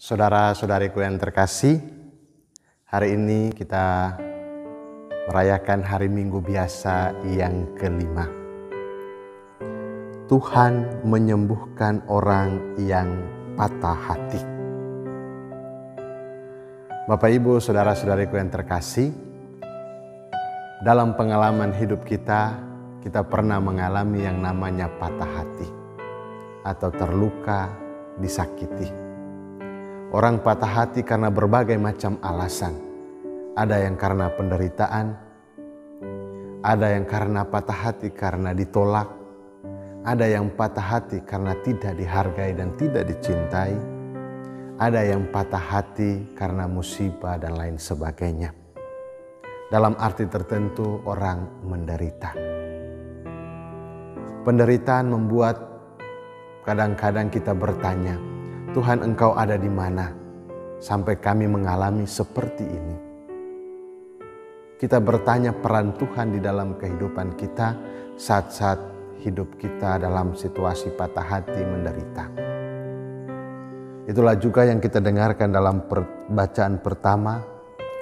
Saudara-saudariku yang terkasih, hari ini kita merayakan hari Minggu biasa yang kelima. Tuhan menyembuhkan orang yang patah hati. Bapak, Ibu, saudara-saudariku yang terkasih, dalam pengalaman hidup kita pernah mengalami yang namanya patah hati atau terluka, disakiti. Orang patah hati karena berbagai macam alasan. Ada yang karena penderitaan, ada yang karena patah hati karena ditolak, ada yang patah hati karena tidak dihargai dan tidak dicintai, ada yang patah hati karena musibah dan lain sebagainya. Dalam arti tertentu orang menderita. Penderitaan membuat kadang-kadang kita bertanya, Tuhan, Engkau ada di mana sampai kami mengalami seperti ini? Kita bertanya peran Tuhan di dalam kehidupan kita saat-saat hidup kita dalam situasi patah hati, menderita. Itulah juga yang kita dengarkan dalam bacaan pertama,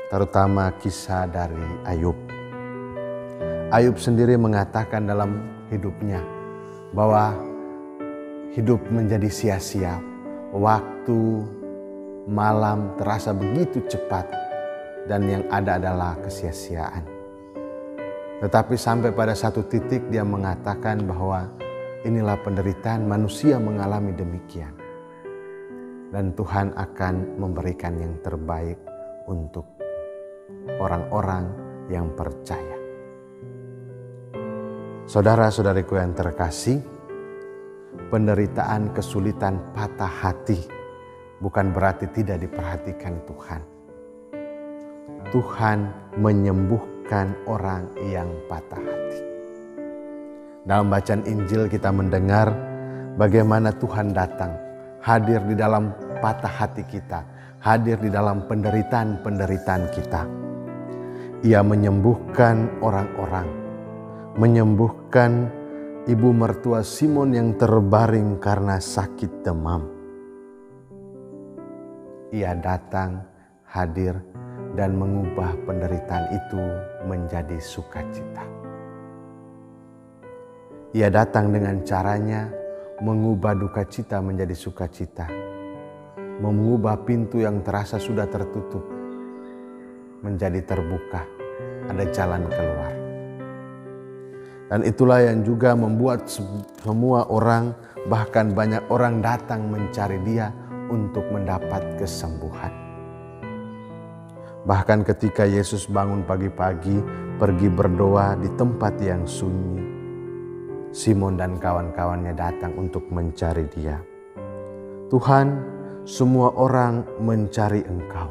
terutama kisah dari Ayub. Ayub sendiri mengatakan dalam hidupnya bahwa hidup menjadi sia-sia. Waktu malam terasa begitu cepat dan yang ada adalah kesia-siaan. Tetapi sampai pada satu titik dia mengatakan bahwa inilah penderitaan, manusia mengalami demikian. Dan Tuhan akan memberikan yang terbaik untuk orang-orang yang percaya. Saudara-saudariku yang terkasih, penderitaan, kesulitan, patah hati bukan berarti tidak diperhatikan Tuhan. Tuhan menyembuhkan orang yang patah hati. Dalam bacaan Injil kita mendengar bagaimana Tuhan datang, hadir di dalam patah hati kita, hadir di dalam penderitaan-penderitaan kita. Ia menyembuhkan orang-orang, menyembuhkan ibu mertua Simon yang terbaring karena sakit demam. Ia datang, hadir, dan mengubah penderitaan itu menjadi sukacita. Ia datang dengan caranya mengubah duka cita menjadi sukacita. Mengubah pintu yang terasa sudah tertutup menjadi terbuka. Ada jalan keluar. Dan itulah yang juga membuat semua orang, bahkan banyak orang datang mencari dia untuk mendapat kesembuhan. Bahkan ketika Yesus bangun pagi-pagi pergi berdoa di tempat yang sunyi, Simon dan kawan-kawannya datang untuk mencari dia. Tuhan, semua orang mencari Engkau.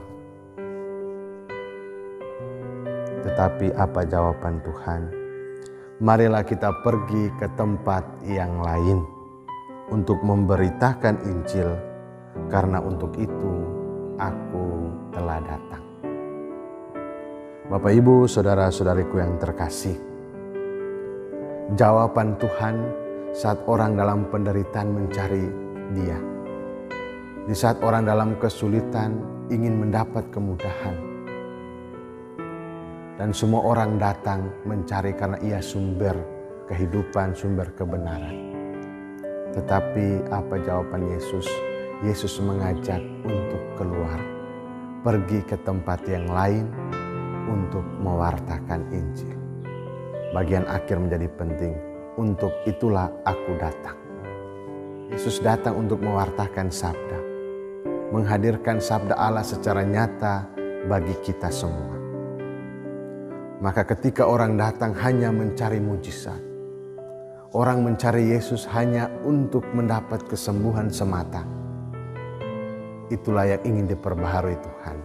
Tetapi apa jawaban Tuhan? Marilah kita pergi ke tempat yang lain untuk memberitakan Injil, karena untuk itu aku telah datang. Bapak, Ibu, saudara-saudariku yang terkasih, jawaban Tuhan saat orang dalam penderitaan mencari Dia, di saat orang dalam kesulitan ingin mendapat kemudahan, dan semua orang datang mencari karena ia sumber kehidupan, sumber kebenaran. Tetapi apa jawaban Yesus? Yesus mengajak untuk keluar, pergi ke tempat yang lain untuk mewartakan Injil. Bagian akhir menjadi penting. Untuk itulah aku datang. Yesus datang untuk mewartakan sabda, menghadirkan sabda Allah secara nyata bagi kita semua. Maka ketika orang datang hanya mencari mujizat, orang mencari Yesus hanya untuk mendapat kesembuhan semata, itulah yang ingin diperbaharui Tuhan.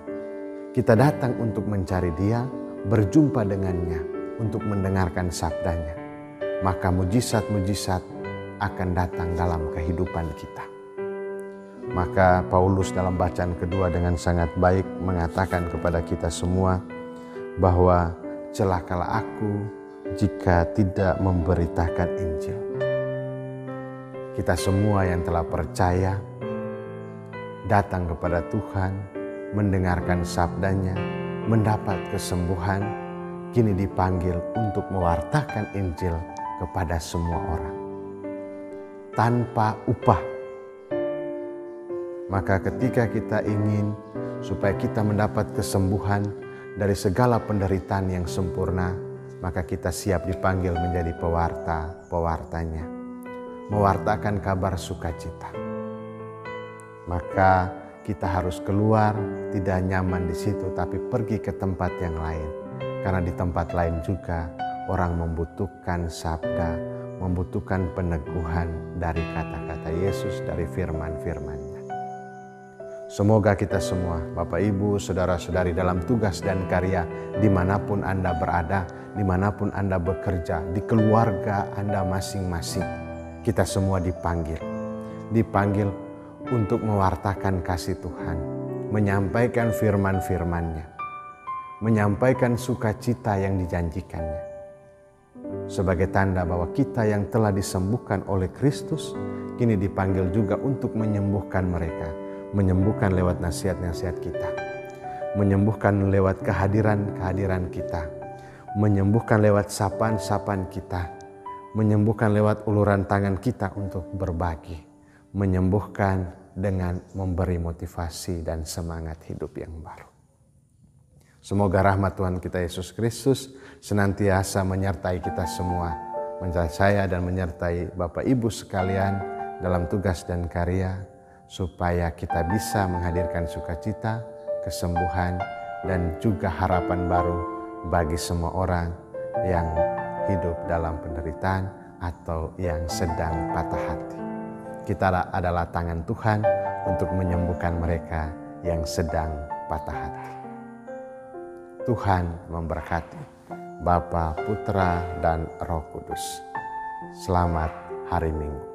Kita datang untuk mencari Dia, berjumpa dengannya, untuk mendengarkan sabdanya. Maka mujizat-mujizat akan datang dalam kehidupan kita. Maka Paulus dalam bacaan kedua dengan sangat baik mengatakan kepada kita semua bahwa celakalah aku jika tidak memberitakan Injil. Kita semua yang telah percaya datang kepada Tuhan, mendengarkan sabdanya, mendapat kesembuhan, kini dipanggil untuk mewartakan Injil kepada semua orang tanpa upah. Maka ketika kita ingin supaya kita mendapat kesembuhan dari segala penderitaan yang sempurna, maka kita siap dipanggil menjadi pewartanya, mewartakan kabar sukacita. Maka kita harus keluar, tidak nyaman di situ, tapi pergi ke tempat yang lain. Karena di tempat lain juga orang membutuhkan sabda, membutuhkan peneguhan dari kata-kata Yesus, dari firman-firman-Nya. Semoga kita semua, Bapak Ibu, Saudara-saudari dalam tugas dan karya, dimanapun Anda berada, dimanapun Anda bekerja, di keluarga Anda masing-masing, kita semua dipanggil untuk mewartakan kasih Tuhan, menyampaikan firman-firman-Nya, menyampaikan sukacita yang dijanjikannya. Sebagai tanda bahwa kita yang telah disembuhkan oleh Kristus, kini dipanggil juga untuk menyembuhkan mereka, menyembuhkan lewat nasihat-nasihat kita, menyembuhkan lewat kehadiran-kehadiran kita, menyembuhkan lewat sapaan-sapaan kita, menyembuhkan lewat uluran tangan kita untuk berbagi, menyembuhkan dengan memberi motivasi dan semangat hidup yang baru. Semoga rahmat Tuhan kita Yesus Kristus senantiasa menyertai kita semua, menyertai saya dan menyertai Bapak Ibu sekalian dalam tugas dan karya, supaya kita bisa menghadirkan sukacita, kesembuhan, dan juga harapan baru bagi semua orang yang hidup dalam penderitaan atau yang sedang patah hati. Kita adalah tangan Tuhan untuk menyembuhkan mereka yang sedang patah hati. Tuhan memberkati Bapa, Putra, dan Roh Kudus. Selamat hari Minggu.